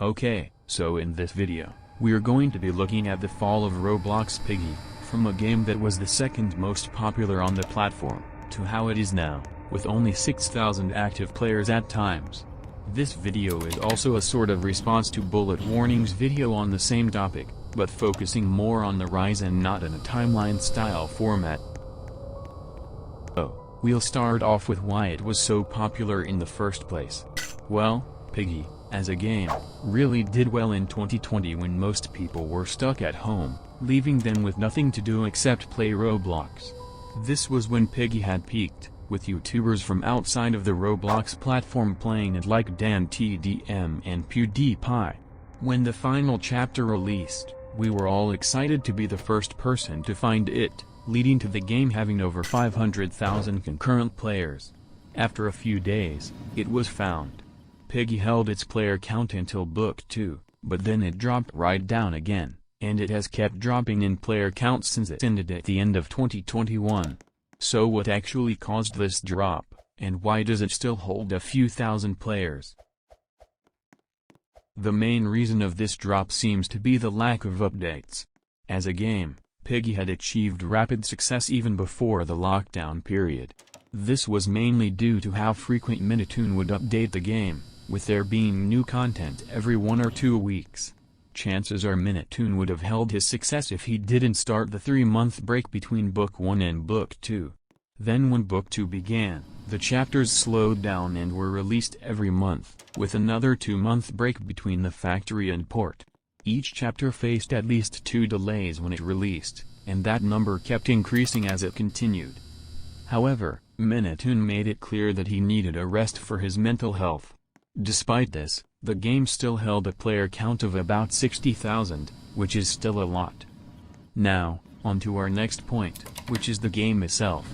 Okay, so in this video, we're going to be looking at the fall of Roblox Piggy, from a game that was the second most popular on the platform, to how it is now, with only 6,000 active players at times. This video is also a sort of response to Bullet Warning's video on the same topic, but focusing more on the rise and not in a timeline-style format. So, we'll start off with why it was so popular in the first place. Well, Piggy, as a game, really did well in 2020 when most people were stuck at home, leaving them with nothing to do except play Roblox. This was when Piggy had peaked, with YouTubers from outside of the Roblox platform playing it like Dan TDM and PewDiePie. When the final chapter released, we were all excited to be the first person to find it, leading to the game having over 500,000 concurrent players. After a few days, it was found. Piggy held its player count until Book 2, but then it dropped right down again, and it has kept dropping in player count since it ended at the end of 2021. So what actually caused this drop, and why does it still hold a few thousand players? The main reason of this drop seems to be the lack of updates. As a game, Piggy had achieved rapid success even before the lockdown period. This was mainly due to how frequent Minitoon would update the game, with there being new content every 1 or 2 weeks. Chances are Minitoon would have held his success if he didn't start the 3-month break between Book 1 and Book 2. Then when Book 2 began, the chapters slowed down and were released every month, with another 2-month break between the factory and port. Each chapter faced at least 2 delays when it released, and that number kept increasing as it continued. However, Minitoon made it clear that he needed a rest for his mental health. Despite this, the game still held a player count of about 60,000, which is still a lot. Now, on to our next point, which is the game itself.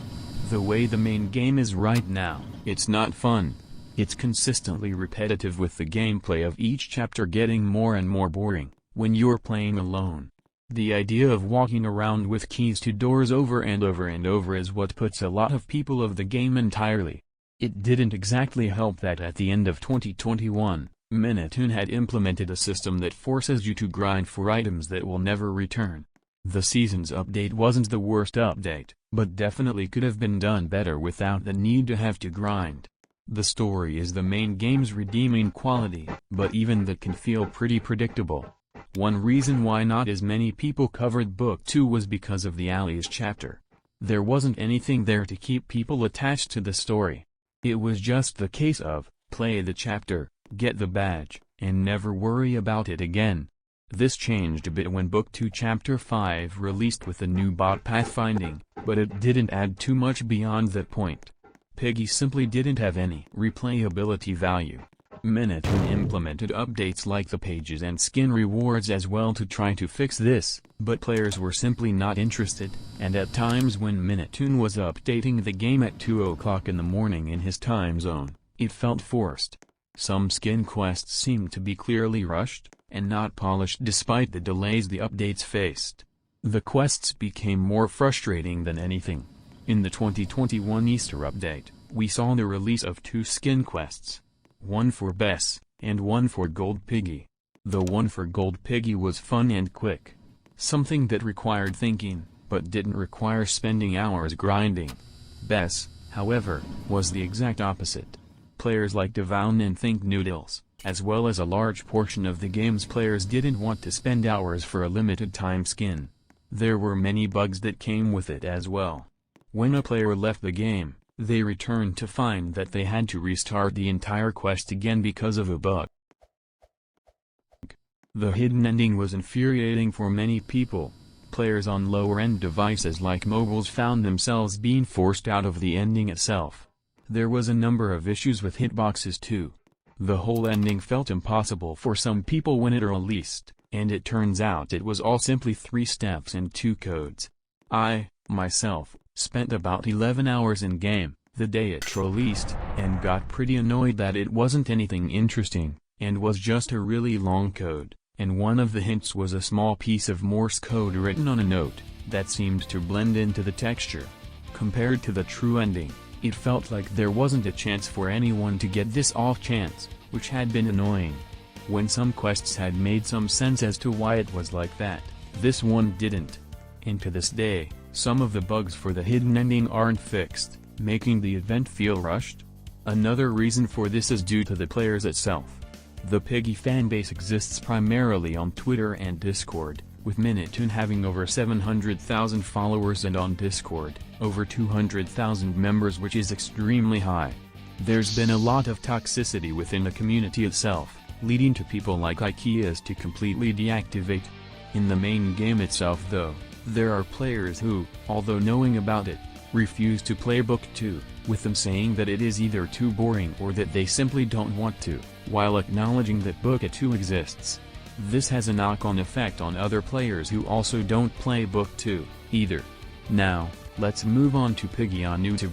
The way the main game is right now, it's not fun. It's consistently repetitive, with the gameplay of each chapter getting more and more boring when you're playing alone. The idea of walking around with keys to doors over and over and over is what puts a lot of people of the game entirely. It didn't exactly help that at the end of 2021, Minitoon had implemented a system that forces you to grind for items that will never return. The season's update wasn't the worst update, but definitely could have been done better without the need to have to grind. The story is the main game's redeeming quality, but even that can feel pretty predictable. One reason why not as many people covered Book 2 was because of the Alice chapter. There wasn't anything there to keep people attached to the story. It was just the case of, play the chapter, get the badge, and never worry about it again. This changed a bit when Book 2 Chapter 5 released with the new bot pathfinding, but it didn't add too much beyond that point. Piggy simply didn't have any replayability value. Minitoon implemented updates like the pages and skin rewards as well to try to fix this, but players were simply not interested, and at times when Minitoon was updating the game at 2 o'clock in the morning in his time zone, it felt forced. Some skin quests seemed to be clearly rushed, and not polished despite the delays the updates faced. The quests became more frustrating than anything. In the 2021 Easter update, we saw the release of 2 skin quests. One for Bess, and one for Gold Piggy. The one for Gold Piggy was fun and quick. Something that required thinking, but didn't require spending hours grinding. Bess, however, was the exact opposite. Players like Devoun and Thinknoodles, as well as a large portion of the game's players, didn't want to spend hours for a limited time skin. There were many bugs that came with it as well. When a player left the game, they returned to find that they had to restart the entire quest again because of a bug. The hidden ending was infuriating for many people. Players on lower-end devices like mobiles found themselves being forced out of the ending itself. There was a number of issues with hitboxes too. The whole ending felt impossible for some people when it released, and it turns out it was all simply 3 steps and 2 codes. I, myself, spent about 11 hours in game, the day it released, and got pretty annoyed that it wasn't anything interesting, and was just a really long code, and one of the hints was a small piece of Morse code written on a note, that seemed to blend into the texture. Compared to the true ending, it felt like there wasn't a chance for anyone to get this off chance, which had been annoying. when some quests had made some sense as to why it was like that, this one didn't. And to this day, some of the bugs for the hidden ending aren't fixed, making the event feel rushed. Another reason for this is due to the players itself. The Piggy fanbase exists primarily on Twitter and Discord, with Minitoon having over 700,000 followers and on Discord, over 200,000 members, which is extremely high. There's been a lot of toxicity within the community itself, leading to people like IKEAs to completely deactivate. In the main game itself though, there are players who, although knowing about it, refuse to play Book 2, with them saying that it is either too boring or that they simply don't want to, while acknowledging that Book 2 exists. This has a knock-on effect on other players who also don't play Book 2, either. Now, let's move on to Piggy on YouTube.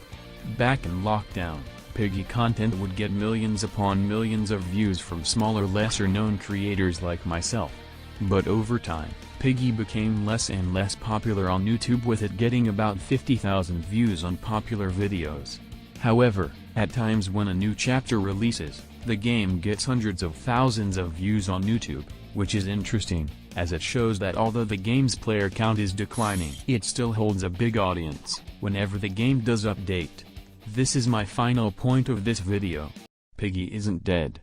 Back in lockdown, Piggy content would get millions upon millions of views from smaller, lesser-known creators like myself. But over time, Piggy became less and less popular on YouTube, with it getting about 50,000 views on popular videos. However, at times when a new chapter releases, the game gets hundreds of thousands of views on YouTube, which is interesting, as it shows that although the game's player count is declining, it still holds a big audience whenever the game does update. This is my final point of this video. Piggy isn't dead.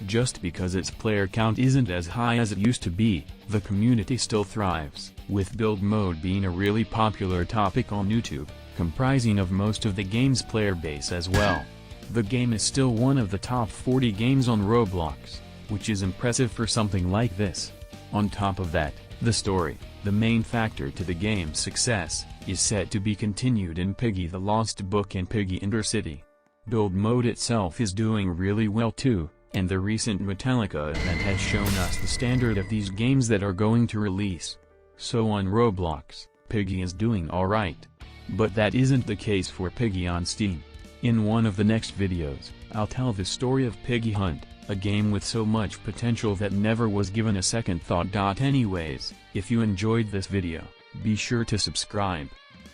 Just because its player count isn't as high as it used to be, the community still thrives, with build mode being a really popular topic on YouTube, comprising of most of the game's player base as well. The game is still one of the top 40 games on Roblox, which is impressive for something like this. On top of that, the story, the main factor to the game's success, is set to be continued in Piggy the Lost Book and Piggy Intercity. Build mode itself is doing really well too, and the recent Metallica event has shown us the standard of these games that are going to release. So on Roblox, Piggy is doing alright. But that isn't the case for Piggy on Steam. In one of the next videos, I'll tell the story of Piggy Hunt, a game with so much potential that never was given a second thought. Anyways, if you enjoyed this video, be sure to subscribe.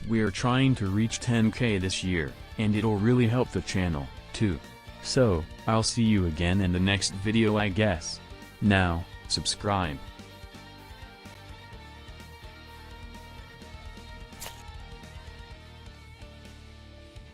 We're trying to reach 10K this year, and it'll really help the channel, too. So, I'll see you again in the next video, I guess. Now, subscribe.